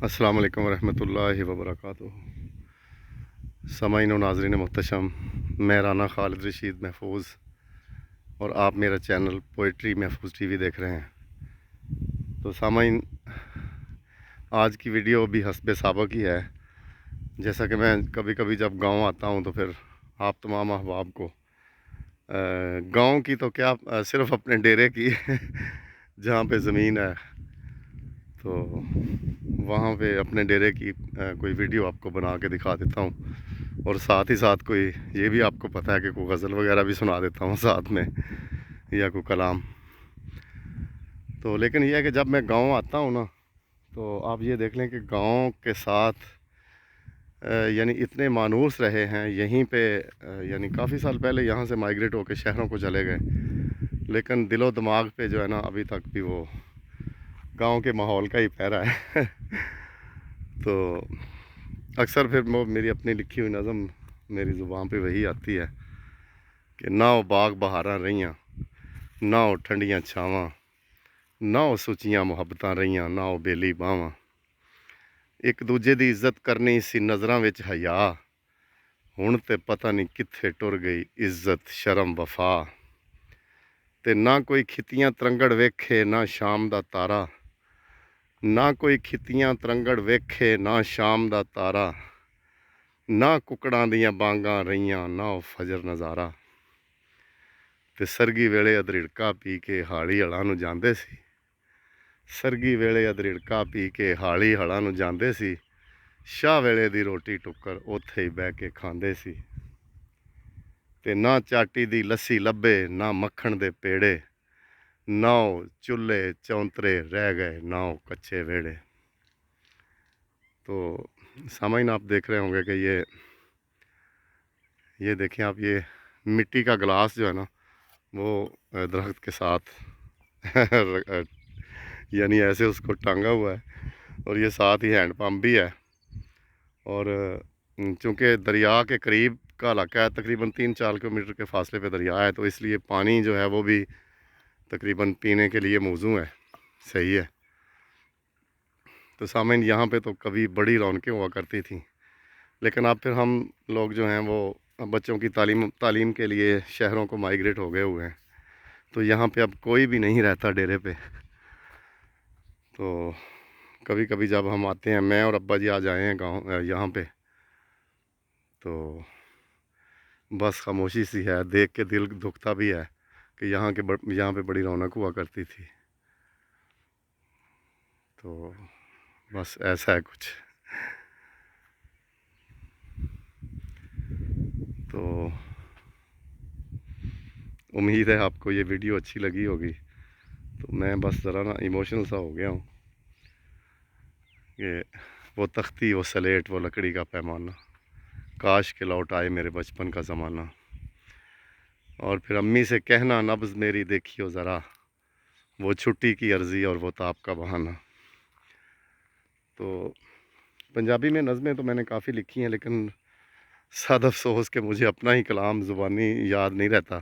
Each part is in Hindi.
अस्सलाम वालेकुम रहमतुल्लाहि व बरकातुहू। सामाईन व नाज़रीन मुहतशम, मैं राना खालिद रशीद महफूज और आप मेरा चैनल पोइट्री महफूज टीवी देख रहे हैं। तो सामाईन, आज की वीडियो भी हस्बे साबक ही है। जैसा कि मैं कभी कभी जब गांव आता हूं तो फिर आप तमाम अहबाब को गांव की तो क्या, सिर्फ अपने डेरे की जहां पे ज़मीन है, तो वहाँ पे अपने डेरे की कोई वीडियो आपको बना के दिखा देता हूँ। और साथ ही साथ कोई ये भी आपको पता है कि कोई गज़ल वगैरह भी सुना देता हूँ साथ में, या कोई कलाम। तो लेकिन यह है कि जब मैं गांव आता हूँ ना, तो आप ये देख लें कि गांव के साथ यानी इतने मानूस रहे हैं यहीं पे, यानी काफ़ी साल पहले यहाँ से माइग्रेट होकर शहरों को चले गए, लेकिन दिलो दिमाग पे जो है ना, अभी तक भी वो गांव के माहौल का ही पहरा है। तो अक्सर फिर वो मेरी अपनी लिखी हुई नज़म मेरी ज़ुबान पे वही आती है कि ना ओ बाग बहारां रहियां, ना ओ ठंडियां छावां, ना ओ सुचियां मुहब्बतां रहियां, ना ओ बेली बावां। एक दूजे दी इज्जत करनी सी नज़रां विच हया, हुण ते पता नहीं कित्थे टुर गई इज्जत शर्म वफा। ते ना कोई खितियां तरंगड़ वेखे ना शाम दा तारा, ना कोई खितियां तरंगड़ वेखे ना शाम दा तारा, ना कुकड़ां दियां बांगां रहियां, ना ओ फजर नज़ारा। ते सरगी वेले अधरिड़का पी के हाली हलां नूं जांदे सी, सरगी वेले अधरिड़का पी के हाली हलां नूं जांदे सी, शाह वेले दी रोटी टुक्कर उत्थे ही बह के खांदे सी। ते ना चाटी दी लस्सी लब्भे ना मक्खण दे पेड़े, ना ओ चुल्हे चौंतरे रह गए ना ओ कच्चे वेड़े। तो सामाइन, आप देख रहे होंगे कि ये देखें आप, ये मिट्टी का गिलास जो है ना, वो दरख्त के साथ यानी ऐसे उसको टांगा हुआ है, और ये साथ ही हैंड पंप भी है। और चूँकि दरिया के करीब का इलाका है, तकरीबन 3-4 किलोमीटर के फासले पे दरिया है, तो इसलिए पानी जो है वो भी तकरीबन पीने के लिए मौजू है, सही है। तो सामाइन, यहाँ पे तो कभी बड़ी रौनकें हुआ करती थी, लेकिन अब फिर हम लोग जो हैं वो बच्चों की तालीम के लिए शहरों को माइग्रेट हो गए हुए हैं। तो यहाँ पे अब कोई भी नहीं रहता डेरे पे। तो कभी कभी जब हम आते हैं, मैं और अब्बा जी आ जाए हैं गाँव यहाँ पे, तो बस खामोशी सी है, देख के दिल दुखता भी है कि यहाँ पे बड़ी रौनक हुआ करती थी। तो बस ऐसा है कुछ। तो उम्मीद है आपको ये वीडियो अच्छी लगी होगी। तो मैं बस ज़रा ना इमोशनल सा हो गया हूँ कि वो तख्ती, वो सलेट, वो लकड़ी का पैमाना, काश के लौट आए मेरे बचपन का ज़माना। और फिर अम्मी से कहना नब्ज़ मेरी देखियो ज़रा, वो छुट्टी की अर्ज़ी और वो ताप का बहाना। तो पंजाबी में नज़में तो मैंने काफ़ी लिखी हैं, लेकिन सद अफ़सोस कि मुझे अपना ही कलाम ज़ुबानी याद नहीं रहता।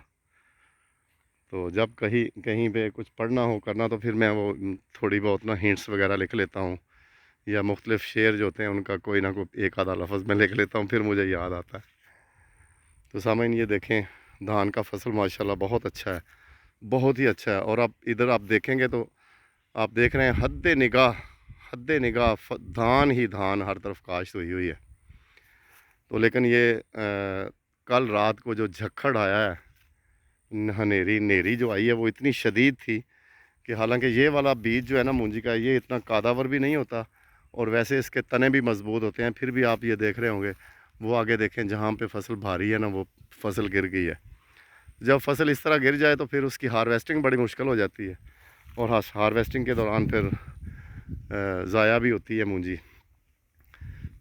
तो जब कहीं कहीं पे कुछ पढ़ना हो करना, तो फिर मैं वो थोड़ी बहुत ना हिंट्स वगैरह लिख लेता हूँ, या मुख्तलिफ़ शेर जो होते हैं उनका कोई ना कोई एक आधा लफ्ज़ मैं लिख लेता हूँ, फिर मुझे याद आता है। तो सामाइन, ये देखें, धान का फसल माशाल्लाह बहुत अच्छा है, बहुत ही अच्छा है। और आप इधर आप देखेंगे तो आप देख रहे हैं हद्दे निगाह धान ही धान हर तरफ काश्त हुई हुई है। तो लेकिन ये कल रात को जो झक्खड़ आया है, हनेरी जो आई है, वो इतनी शदीद थी कि हालांकि ये वाला बीज जो है ना मूंजी का, ये इतना कादावर भी नहीं होता, और वैसे इसके तने भी मजबूत होते हैं, फिर भी आप ये देख रहे होंगे, वो आगे देखें जहाँ पे फसल भारी है ना, वो फसल गिर गई है। जब फसल इस तरह गिर जाए तो फिर उसकी हार्वेस्टिंग बड़ी मुश्किल हो जाती है, और हार्वेस्टिंग के दौरान फिर ज़ाया भी होती है मूंजी।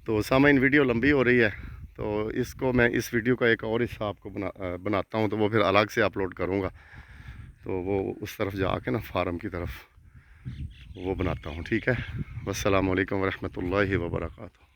तो सामाइन, वीडियो लंबी हो रही है, तो इसको मैं इस वीडियो का एक और हिस्सा आपको बनाता हूँ, तो वो फिर अलग से अपलोड करूँगा। तो वो उस तरफ जाके ना, फार्म की तरफ वो बनाता हूँ, ठीक है। वस्सलामु अलैकुम वरहमतुल्लाहि वबरकातुहू।